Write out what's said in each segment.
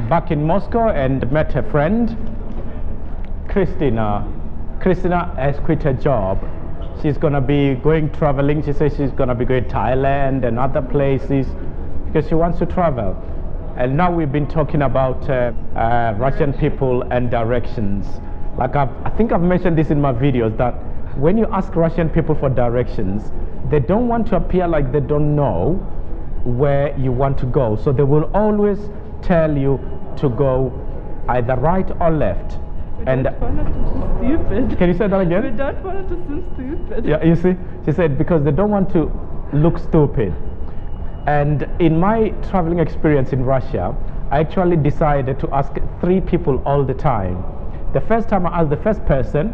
back in Moscow and met a friend, Christina. Christina has quit her job. She's gonna be going traveling. She says she's gonna be going to Thailand and other places because she wants to travel. And now we've been talking about Russian people and directions. Like I think I've mentioned this in my videos that when you ask Russian people for directions, they don't want to appear like they don't know where you want to go. So they will always tell you to go either right or left. We don't want it to seem stupid. Can you say that again? We don't want it to seem stupid. Yeah, you see, she said because they don't want to look stupid. And in my traveling experience in Russia, I actually decided to ask 3 people all the time. The first time I asked the first person,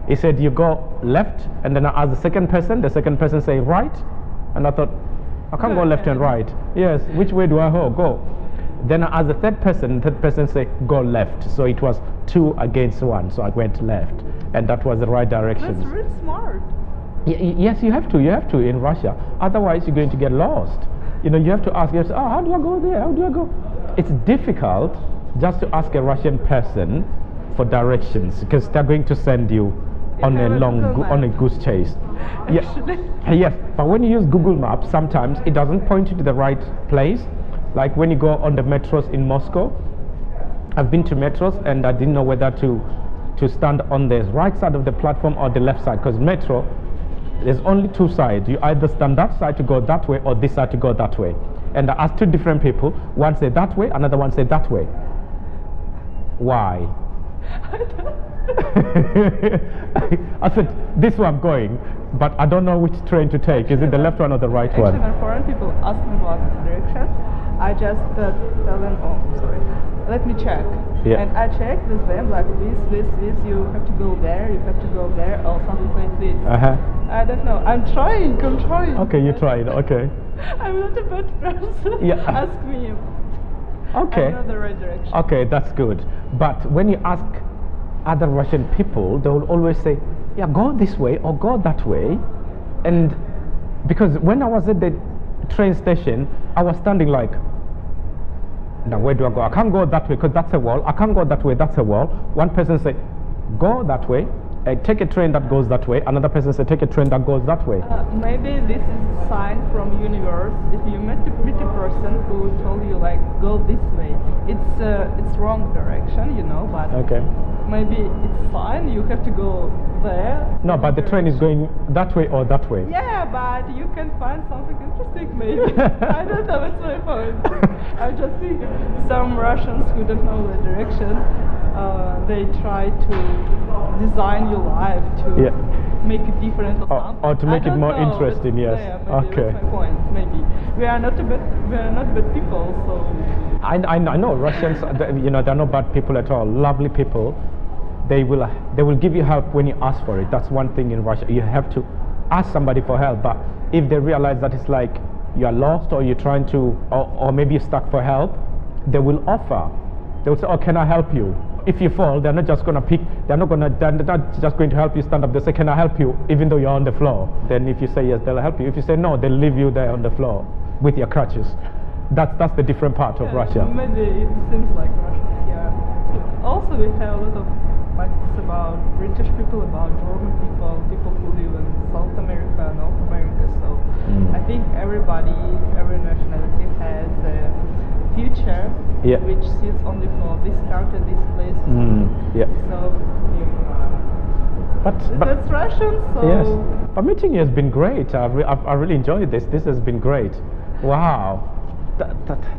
he said you go left, and then I asked the second person say right, and I thought I can't go left and right. Yes, which way do I go? Then I asked the third person said go left. So it was 2 against 1, so I went left, and that was the right direction. That's really smart. Yes, you have to in Russia. Otherwise, you're going to get lost. You know, you have to ask yourself, oh, how do I go there? How do I go? It's difficult just to ask a Russian person for directions because they're going to send you on a goose chase. Actually. Yes, but when you use Google Maps, sometimes it doesn't point you to the right place. Like when you go on the metros in Moscow, I've been to metros and I didn't know whether to stand on the right side of the platform or the left side because metro, there's only 2 sides. You either stand that side to go that way or this side to go that way. And I asked 2 different people. One said that way, another one said that way. Why? I said, this way I'm going, but I don't know which train to take. Is it the left one or the right one? When foreign people ask me about the direction, I just tell them, oh, sorry, let me check. Yeah. And I check with them like this, you have to go there, you have to go there, or something like this. I don't know. I'm trying. Okay, you tried. Okay. I'm not a bad person. Yeah. Ask me. Okay. I know the right direction. Okay, that's good. But when you ask other Russian people, they will always say, yeah, go this way or go that way. And because when I was at the train station, I was standing like, now where do I go? I can't go that way because that's a wall. I can't go that way, that's a wall. One person said, go that way. Take a train that goes that way. Another person said, take a train that goes that way. Maybe this is a sign from universe. If you meet a person who told you like go this way, it's wrong direction, you know. But okay. Maybe it's fine. You have to go there. No, but the train is going that way or that way. Yeah, but you can find something interesting maybe. I don't know. It's my point. I just think some Russians who don't know the direction, they try to design your life to make it different or something. Or to make it more interesting, yes. Yeah, maybe okay. That's my point. Maybe we are not bad people, so. I know Russians. You know, they're not bad people at all. Lovely people. They will give you help when you ask for it. That's one thing in Russia. You have to ask somebody for help. But if they realize that it's like you are lost or you're trying to, or maybe you're stuck for help, they will offer. They will say, "Oh, can I help you?" If you fall, they're not just going to pick. They're not just going to help you stand up. They say, "Can I help you?" Even though you're on the floor. Then if you say yes, they'll help you. If you say no, they'll leave you there on the floor with your crutches. That's the different part of Russia. Maybe it seems like Russians, yeah. Also, we have a lot of facts about British people, about German people, people who live in South America, North America. So I think every nationality has a future which sits only for this country, this place. So but that's Russian. So yes. But meeting you has been great. I really enjoyed this. This has been great. Wow.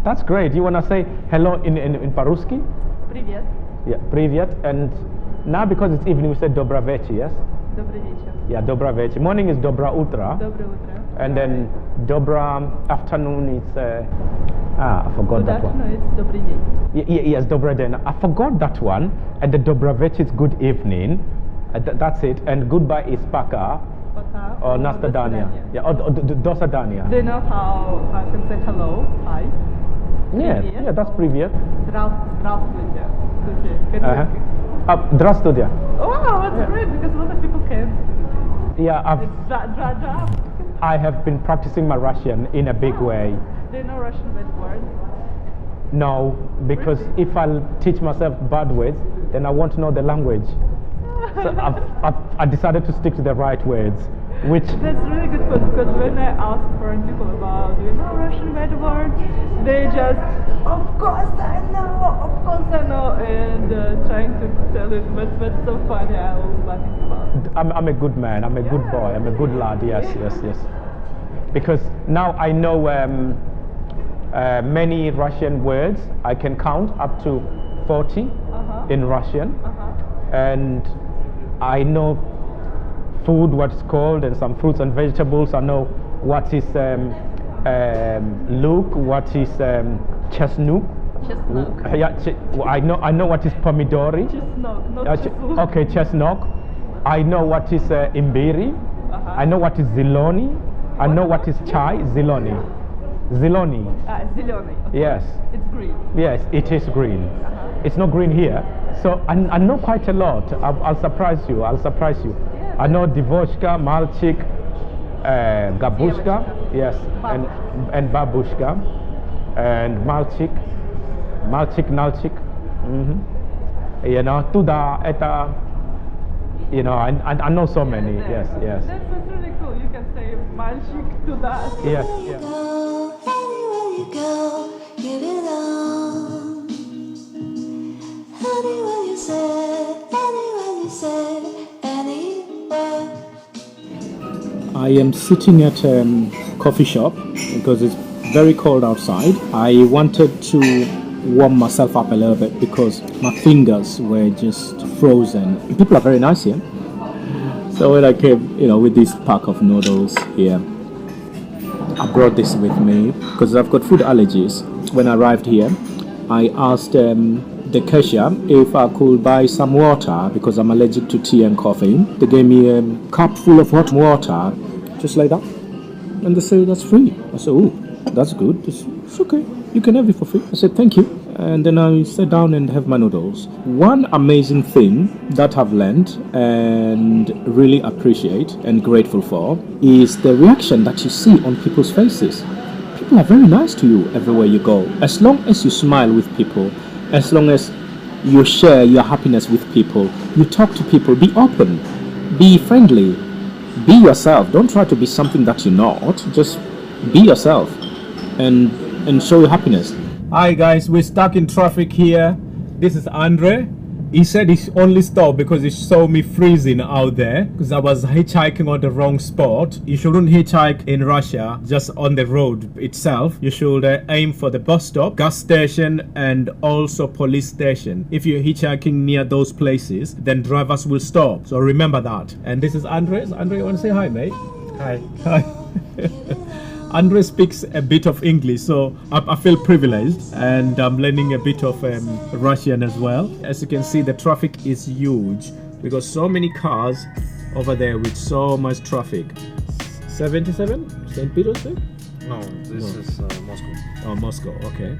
That's great. You want to say hello in по-русски? Привет. Yeah, привет. And now because it's evening, we say добрый вечер, yes? Добрый вечер. Yeah, добрый вечер. Morning is доброе утро. Доброе утро. And then доброе afternoon is I forgot good that one. Good afternoon, it's добрый день. Yes, добрый день. I forgot that one. And the добрый вечер is good evening. That's it. And goodbye is пока. Or Nastadania. Yeah, or Dosadania. Do you know how I can say hello? Hi. Yeah, that's привет. Здравствуйте. Здравствуйте. Wow, that's great because a lot of people can't. Yeah, It's. I have been practicing my Russian in a big way. Do you know Russian bad words? No, because Really? if I teach myself bad words, then I won't know the language. So I decided to stick to the right words, which That's really good point because when I ask foreign people about, do you know Russian bad words, they just, of course I know, and trying to tell it, but that's so funny. I was laughing about it. I'm a good man. I'm a good Yeah. boy. I'm a good lad. Yes. Because now I know many Russian words. I can count up to 40 Uh-huh. in Russian, Uh-huh. and I know food, what it's called, and some fruits and vegetables. I know what is look, what is chestnut. Chestnut. I know what is pomidori. Chestnut, not chestnut. Okay, chestnut. I know what is imbiri. Uh-huh. I know what is ziloni. I know what is chai. Ziloni. Ziloni. Zелёный. Yes. It's green. Yes, it is green. Uh-huh. It's not green here. So I know quite a lot. I'll surprise you. Yes. I know divoshka, malchik, gabushka. Девочка. Yes. And babushka. And malchik. Nalchik. You know, tuda, eta. You know, I know so many. Yes. That's really cool. You can say мальчик туда. Yes. Anywhere you go, you belong. Anywhere you say, anywhere. I am sitting at a coffee shop because it's very cold outside. I wanted to warm myself up a little bit because my fingers were just frozen. People are very nice here. So when I came, with this pack of noodles here, I brought this with me because I've got food allergies. When I arrived here, I asked the cashier if I could buy some water because I'm allergic to tea and coffee. They gave me a cup full of hot water, just like that. And they said, that's free. I said, oh, that's good. It's okay. You can have it for free. I said, thank you. And then I sat down and have my noodles. One amazing thing that I've learned and really appreciate and grateful for is the reaction that you see on people's faces. People are very nice to you everywhere you go. As long as you smile with people, as long as you share your happiness with people, you talk to people, be open, be friendly, be yourself. Don't try to be something that you're not. Just be yourself and show your happiness. Hi guys, we're stuck in traffic here. This is Andre. He said he only stopped because he saw me freezing out there because I was hitchhiking on the wrong spot. You shouldn't hitchhike in Russia just on the road itself. You should aim for the bus stop, gas station, and also police station. If you're hitchhiking near those places, then drivers will stop. So remember that. And this is Andre. Andre, you want to say hi, mate? Hi. Andre speaks a bit of English, so I feel privileged, and I'm learning a bit of Russian as well. As you can see, the traffic is huge. We got so many cars over there with so much traffic. 77? St. Petersburg? No, this is Moscow. Oh, Moscow, okay.